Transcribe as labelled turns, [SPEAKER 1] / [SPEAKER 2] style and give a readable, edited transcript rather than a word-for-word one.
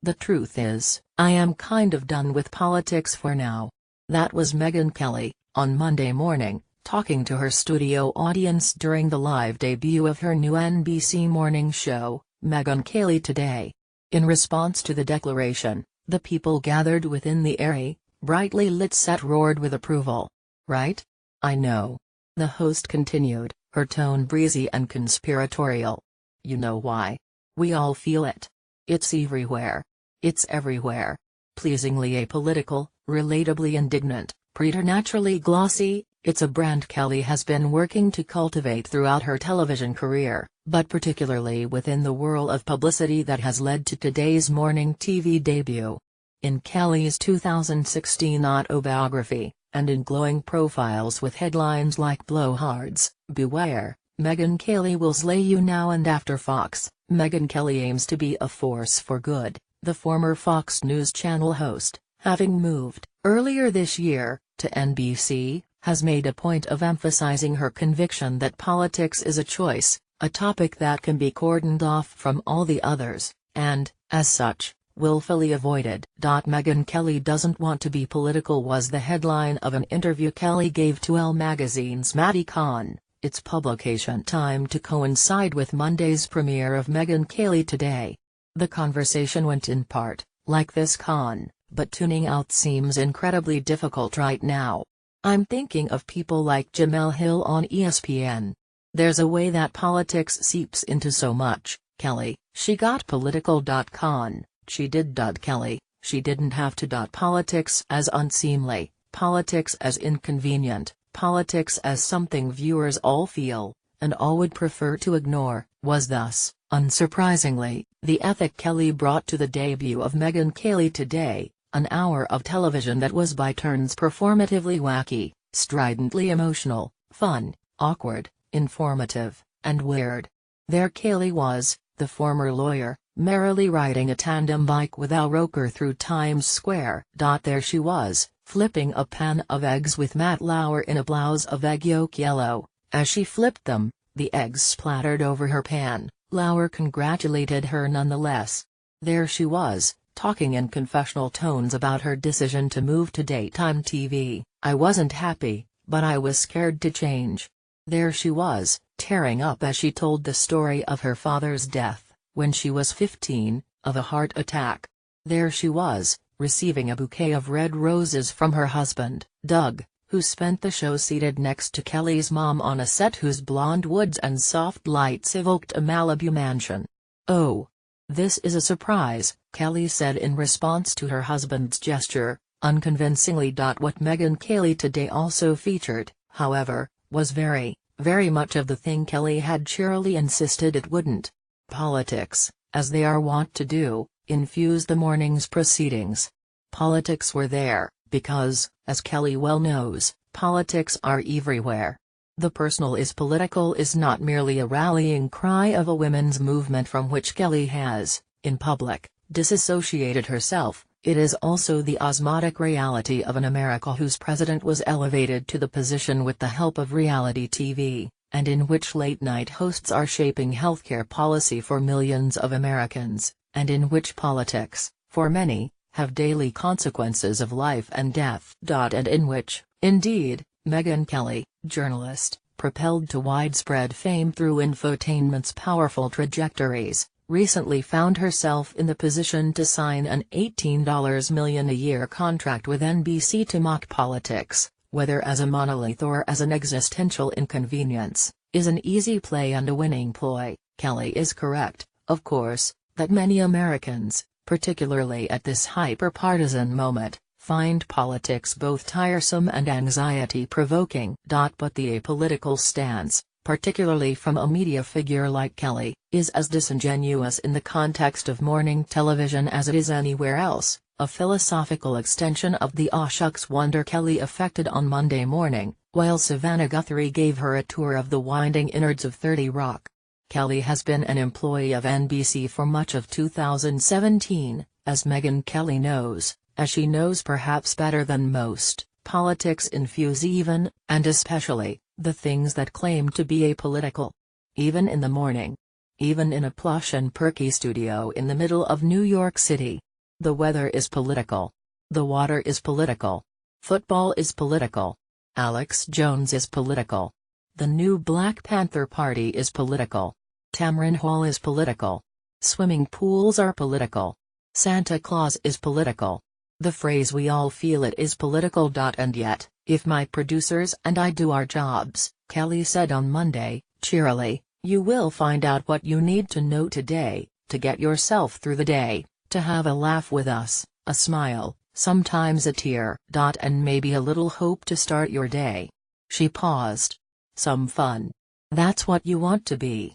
[SPEAKER 1] The truth is, I am kind of done with politics for now. That was Megyn Kelly, on Monday morning, talking to her studio audience during the live debut of her new NBC morning show, Megyn Kelly Today. In response to the declaration, the people gathered within the airy, brightly lit set roared with approval. Right? I know. The host continued, her tone breezy and conspiratorial. You know why? We all feel it. It's everywhere. It's everywhere. Pleasingly apolitical, relatably indignant, preternaturally glossy, it's a brand Kelly has been working to cultivate throughout her television career, but particularly within the whirl of publicity that has led to today's morning TV debut. In Kelly's 2016 autobiography, and in glowing profiles with headlines like Blowhards, Beware, Megyn Kelly will slay you now and after Fox, Megyn Kelly aims to be a force for good, the former Fox News Channel host, having moved, earlier this year, to NBC, has made a point of emphasizing her conviction that politics is a choice, a topic that can be cordoned off from all the others, and, as such, willfully avoided. Megyn Kelly doesn't want to be political was the headline of an interview Kelly gave to Elle magazine's Maddie Khan, its publication timed to coincide with Monday's premiere of Megyn Kelly Today. The conversation went in part, like this Khan, but tuning out seems incredibly difficult right now. I'm thinking of people like Jemele Hill on ESPN. There's a way that politics seeps into so much, Kelly, she got political. Khan, she did. Kelly, she didn't have to. Politics as unseemly, politics as inconvenient, politics as something viewers all feel, and all would prefer to ignore, was thus, unsurprisingly, the ethic Kelly brought to the debut of Megyn Kelly Today, an hour of television that was by turns performatively wacky, stridently emotional, fun, awkward, informative, and weird. There Kelly was, the former lawyer, merrily riding a tandem bike with Al Roker through Times Square. There she was, flipping a pan of eggs with Matt Lauer in a blouse of egg yolk yellow. As she flipped them, the eggs splattered over her pan. Lauer congratulated her nonetheless. There she was, talking in confessional tones about her decision to move to daytime TV. I wasn't happy, but I was scared to change. There she was, tearing up as she told the story of her father's death, when she was 15, of a heart attack. There she was, receiving a bouquet of red roses from her husband, Doug, who spent the show seated next to Kelly's mom on a set whose blonde woods and soft lights evoked a Malibu mansion. Oh. This is a surprise, Kelly said in response to her husband's gesture, unconvincingly. What Megyn Kelly Today also featured, however, was very, very much of the thing Kelly had cheerily insisted it wouldn't. Politics, as they are wont to do, infused the morning's proceedings. Politics were there, because, as Kelly well knows, politics are everywhere. The personal is political is not merely a rallying cry of a women's movement from which Kelly has, in public, disassociated herself, it is also the osmotic reality of an America whose president was elevated to the position with the help of reality TV, and in which late-night hosts are shaping healthcare policy for millions of Americans, and in which politics, for many, have daily consequences of life and death. And in which, indeed, Megyn Kelly, journalist, propelled to widespread fame through infotainment's powerful trajectories, recently found herself in the position to sign an $18 million a year contract with NBC to mock politics, whether as a monolith or as an existential inconvenience, is an easy play and a winning ploy. Kelly is correct, of course, that many Americans, particularly at this hyper-partisan moment, find politics both tiresome and anxiety-provoking. But the apolitical stance, particularly from a media figure like Kelly, is as disingenuous in the context of morning television as it is anywhere else, a philosophical extension of the aw shucks wonder Kelly affected on Monday morning, while Savannah Guthrie gave her a tour of the winding innards of 30 Rock. Kelly has been an employee of NBC for much of 2017, as Megyn Kelly knows. As she knows perhaps better than most, politics infuse even, and especially, the things that claim to be apolitical. Even in the morning. Even in a plush and perky studio in the middle of New York City. The weather is political. The water is political. Football is political. Alex Jones is political. The new Black Panther Party is political. Tamron Hall is political. Swimming pools are political. Santa Claus is political. The phrase "we all feel it" is political. And yet, if my producers and I do our jobs, Kelly said on Monday, cheerily, you will find out what you need to know today, to get yourself through the day, to have a laugh with us, a smile, sometimes a tear. And maybe a little hope to start your day. She paused. Some fun. That's what you want to be.